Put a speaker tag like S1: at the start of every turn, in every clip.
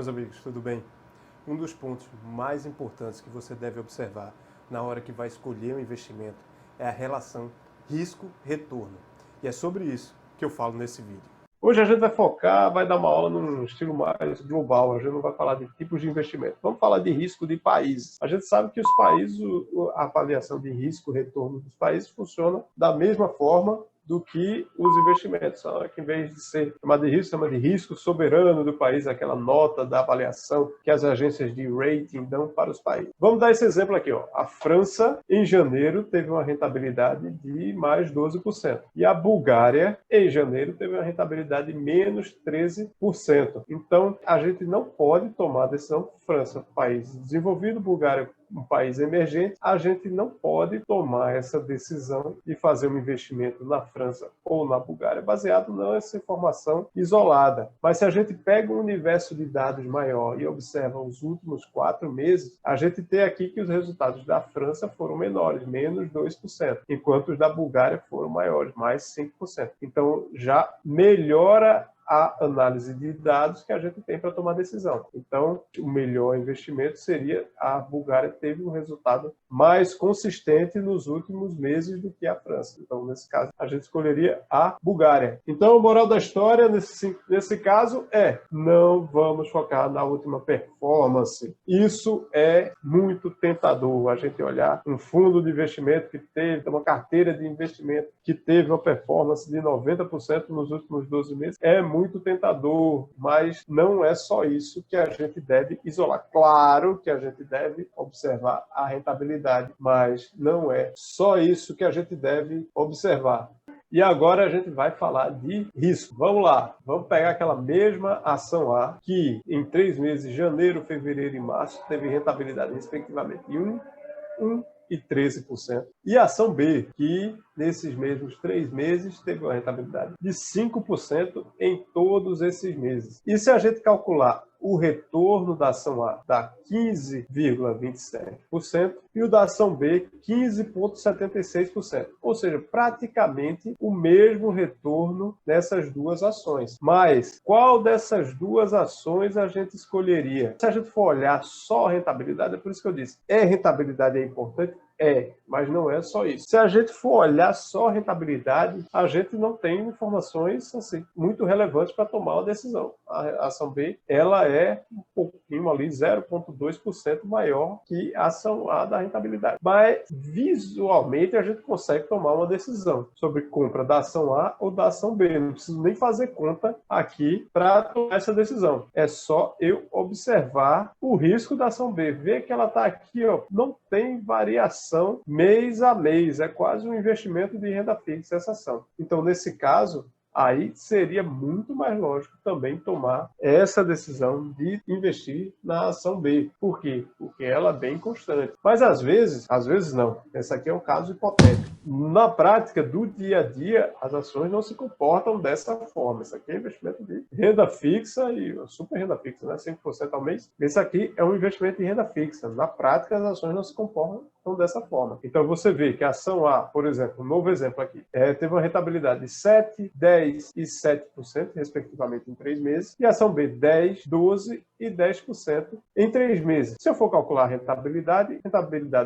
S1: meus amigos, tudo bem? Um dos pontos mais importantes que você deve observar na hora que vai escolher um investimento é a relação risco-retorno. E é sobre isso que eu falo nesse vídeo. Hoje a gente vai dar uma aula num estilo mais global, a gente não vai falar de tipos de investimento. Vamos falar de risco de países. A gente sabe que os países, a avaliação de risco-retorno dos países funciona da mesma forma do que os investimentos. Só que em vez de ser chamado de risco, chama de risco soberano do país, aquela nota da avaliação que as agências de rating dão para os países. Vamos dar esse exemplo aqui, ó. A França, em janeiro, teve uma rentabilidade de mais 12%. E a Bulgária, em janeiro, teve uma rentabilidade de menos 13%. Então, a gente não pode tomar a decisão. França, país desenvolvido, Bulgária, um país emergente, a gente não pode tomar essa decisão de fazer um investimento na França ou na Bulgária baseado nessa informação isolada. Mas se a gente pega um universo de dados maior e observa os últimos 4 meses, a gente tem aqui que os resultados da França foram menores, menos 2%, enquanto os da Bulgária foram maiores, mais 5%. Então já melhora a análise de dados que a gente tem para tomar decisão. Então, o melhor investimento seria a Bulgária teve um resultado mais consistente nos últimos meses do que a França. Então, nesse caso, a gente escolheria a Bulgária. Então, a moral da história, nesse caso, não vamos focar na última performance. Isso é muito tentador, a gente olhar um fundo de investimento que teve, uma carteira de investimento que teve uma performance de 90% nos últimos 12 meses, é muito tentador, mas não é só isso que a gente deve isolar. Claro que a gente deve observar a rentabilidade, mas não é só isso que a gente deve observar. E agora a gente vai falar de risco. Vamos lá, vamos pegar aquela mesma ação A, que em 3 meses, janeiro, fevereiro e março, teve rentabilidade respectivamente de 1 e 13%. E a ação B, que nesses mesmos 3 meses teve uma rentabilidade de 5% em todos esses meses. E se a gente calcular o retorno da ação A dá 15,27% e o da ação B 15,76%. Ou seja, praticamente o mesmo retorno nessas duas ações. Mas qual dessas duas ações a gente escolheria? Se a gente for olhar só a rentabilidade, é por isso que eu disse, rentabilidade é importante? Mas não é só isso. Se a gente for olhar só a rentabilidade, a gente não tem informações assim, muito relevantes para tomar uma decisão. A ação B, ela é um pouquinho ali, 0,2% maior que a ação A da rentabilidade. Mas, visualmente, a gente consegue tomar uma decisão sobre compra da ação A ou da ação B. Não preciso nem fazer conta aqui para tomar essa decisão. É só eu observar o risco da ação B. Ver que ela está aqui, ó, não tem variação mês a mês, é quase um investimento de renda fixa essa ação. Então, nesse caso, aí seria muito mais lógico também tomar essa decisão de investir na ação B. Por quê? Porque ela é bem constante. Mas às vezes não. Esse aqui é um caso hipotético. Na prática do dia a dia, as ações não se comportam dessa forma. Isso aqui é investimento de renda fixa e super renda fixa, né? 5% ao mês. Esse aqui é um investimento de renda fixa. Na prática, as ações não se comportam dessa forma. Então você vê que a ação A, por exemplo, um novo exemplo aqui, teve uma rentabilidade de 7, 10 e 7%, respectivamente, em 3 meses, e a ação B, 10, 12 e 10% em 3 meses. Se eu for calcular a rentabilidade,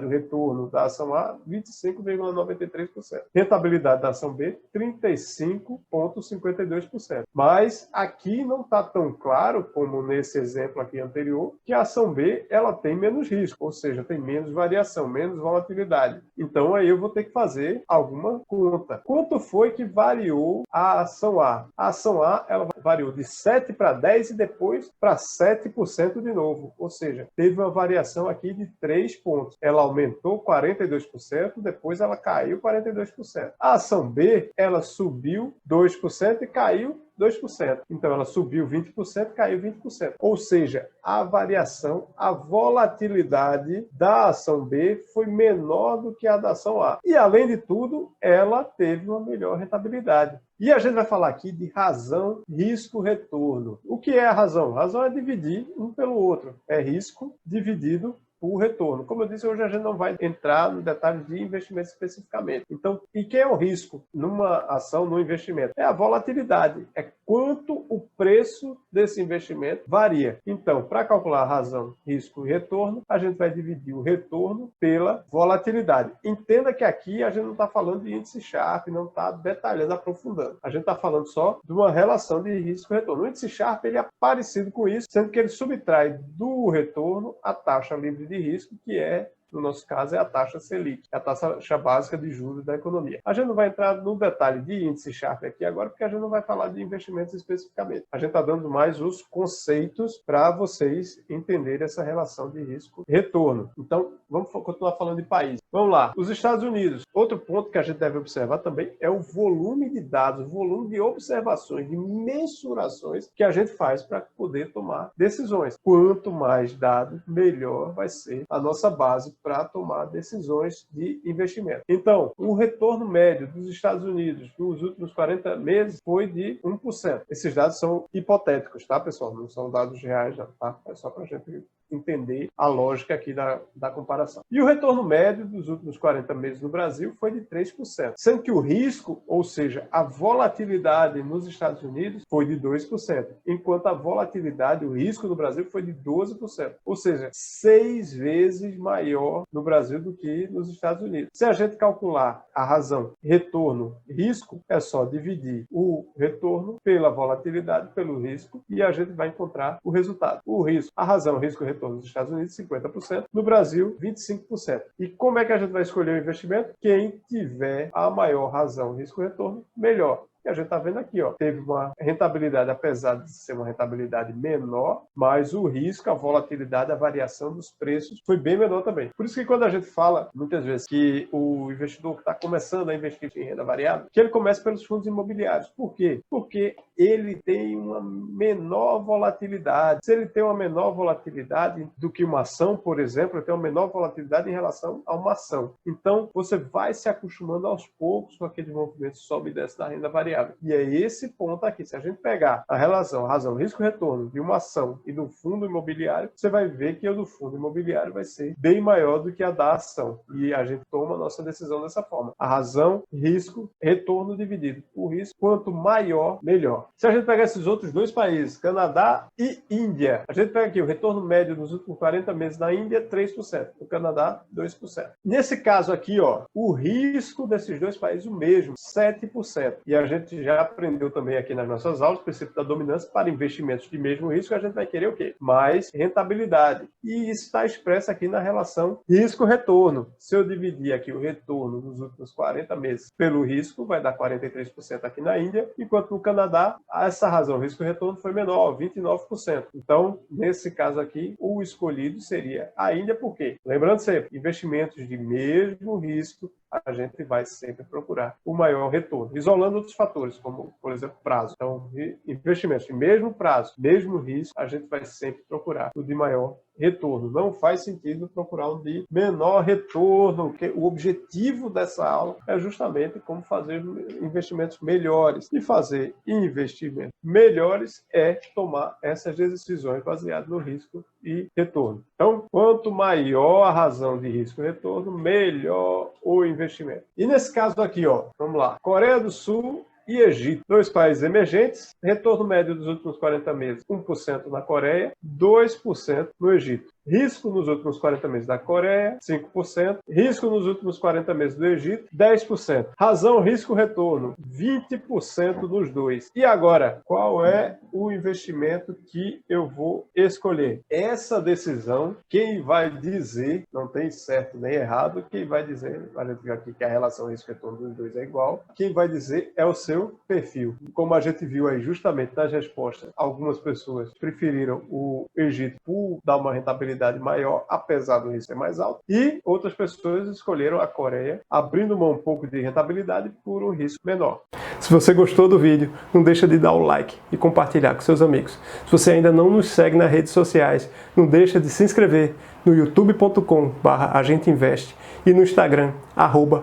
S1: o retorno da ação A, 25,93%. Rentabilidade da ação B, 35,52%. Mas aqui não está tão claro, como nesse exemplo aqui anterior, que a ação B ela tem menos risco, ou seja, tem menos variação, menos volatilidade. Então aí eu vou ter que fazer alguma conta. Quanto foi que variou a ação A? A ação A ela variou de 7 para 10 e depois para 7% de novo. Ou seja, teve uma variação aqui de 3 pontos. Ela aumentou 42%, depois ela caiu 42%. A ação B, ela subiu 2% e caiu 2%. Então, ela subiu 20%, caiu 20%. Ou seja, a variação, a volatilidade da ação B foi menor do que a da ação A. E, além de tudo, ela teve uma melhor rentabilidade. E a gente vai falar aqui de razão, risco, retorno. O que é a razão? A razão é dividir um pelo outro. É risco dividido o retorno. Como eu disse, hoje a gente não vai entrar no detalhe de investimento especificamente. Então, e que é o risco numa ação, num investimento? É a volatilidade. É quanto o preço desse investimento varia. Então, para calcular a razão, risco e retorno, a gente vai dividir o retorno pela volatilidade. Entenda que aqui a gente não está falando de índice Sharpe, não está detalhando, aprofundando. A gente está falando só de uma relação de risco e retorno. O índice Sharpe ele é parecido com isso, sendo que ele subtrai do retorno a taxa livre de risco, que é, no nosso caso, é a taxa Selic, a taxa básica de juros da economia. A gente não vai entrar no detalhe de índice Sharpe aqui agora, porque a gente não vai falar de investimentos especificamente. A gente está dando mais os conceitos para vocês entenderem essa relação de risco e retorno. Então, vamos continuar falando de país. Vamos lá. Os Estados Unidos. Outro ponto que a gente deve observar também é o volume de dados, o volume de observações, de mensurações que a gente faz para poder tomar decisões. Quanto mais dados, melhor vai ser a nossa base para tomar decisões de investimento. Então, o retorno médio dos Estados Unidos nos últimos 40 meses foi de 1%. Esses dados são hipotéticos, tá, pessoal? Não são dados reais, não, tá? É só para a gente entender a lógica aqui da comparação. E o retorno médio dos últimos 40 meses no Brasil foi de 3%, sendo que o risco, ou seja, a volatilidade nos Estados Unidos foi de 2%, enquanto a volatilidade, o risco no Brasil foi de 12%, ou seja, 6 vezes maior no Brasil do que nos Estados Unidos. Se a gente calcular a razão retorno risco, é só dividir o retorno pela volatilidade, pelo risco, e a gente vai encontrar o resultado. O risco, a razão risco retorno nos Estados Unidos, 50%, no Brasil, 25%. E como é que a gente vai escolher o investimento? Quem tiver a maior razão risco-retorno, melhor. E a gente está vendo aqui, ó, teve uma rentabilidade, apesar de ser uma rentabilidade menor, mas o risco, a volatilidade, a variação dos preços foi bem menor também. Por isso que quando a gente fala, muitas vezes, que o investidor que está começando a investir em renda variável, que ele começa pelos fundos imobiliários. Por quê? Porque ele tem uma menor volatilidade. Se ele tem uma menor volatilidade do que uma ação, por exemplo, ele tem uma menor volatilidade em relação a uma ação. Então, você vai se acostumando aos poucos com aquele movimento sobe e desce da renda variável. E é esse ponto aqui. Se a gente pegar a razão risco-retorno de uma ação e do fundo imobiliário, você vai ver que a do fundo imobiliário vai ser bem maior do que a da ação. E a gente toma a nossa decisão dessa forma. A razão, risco, retorno dividido por risco, quanto maior, melhor. Se a gente pegar esses outros dois países, Canadá e Índia, a gente pega aqui o retorno médio nos últimos 40 meses na Índia, 3%. No Canadá, 2%. Nesse caso aqui, ó, o risco desses dois países o mesmo, 7%. E a gente já aprendeu também aqui nas nossas aulas, o princípio da dominância, para investimentos de mesmo risco, a gente vai querer o quê? Mais rentabilidade. E isso está expresso aqui na relação risco-retorno. Se eu dividir aqui o retorno nos últimos 40 meses pelo risco, vai dar 43% aqui na Índia, enquanto no Canadá, essa razão risco-retorno foi menor, 29%. Então, nesse caso aqui, o escolhido seria a Índia, por quê? Lembrando sempre, investimentos de mesmo risco, a gente vai sempre procurar o maior retorno, isolando outros fatores, como, por exemplo, prazo. Então, investimentos de mesmo prazo, mesmo risco, a gente vai sempre procurar o de maior retorno. Não faz sentido procurar um de menor retorno, porque o objetivo dessa aula é justamente como fazer investimentos melhores. E fazer investimentos melhores é tomar essas decisões baseadas no risco e retorno. Então, quanto maior a razão de risco e retorno, melhor o investimento. E nesse caso aqui, ó, vamos lá, Coreia do Sul e Egito, dois países emergentes, retorno médio dos últimos 40 meses, 1% na Coreia, 2% no Egito. Risco nos últimos 40 meses da Coreia, 5%. Risco nos últimos 40 meses do Egito, 10%. Razão, risco, retorno, 20% nos dois. E agora, qual é o investimento que eu vou escolher? Essa decisão, quem vai dizer, não tem certo nem errado, quem vai dizer, a gente viu aqui que a relação risco-retorno dos dois é igual, quem vai dizer é o seu perfil. Como a gente viu aí justamente nas respostas, algumas pessoas preferiram o Egito por dar uma rentabilidade maior, apesar do risco ser mais alto, e outras pessoas escolheram a Coreia, abrindo mão um pouco de rentabilidade por um risco menor. Se você gostou do vídeo, não deixa de dar o like e compartilhar com seus amigos. Se você ainda não nos segue nas redes sociais, não deixa de se inscrever no youtube.com/agenteinvest e no Instagram,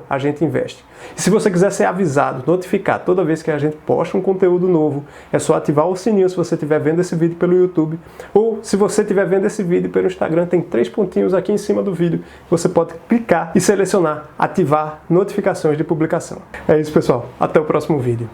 S1: @agenteinvest. E se você quiser ser avisado, notificado toda vez que a gente posta um conteúdo novo, é só ativar o sininho se você estiver vendo esse vídeo pelo YouTube, ou se você estiver vendo esse vídeo pelo Instagram, tem 3 pontinhos aqui em cima do vídeo, você pode clicar e selecionar ativar notificações de publicação. É isso, pessoal. Até o próximo vídeo.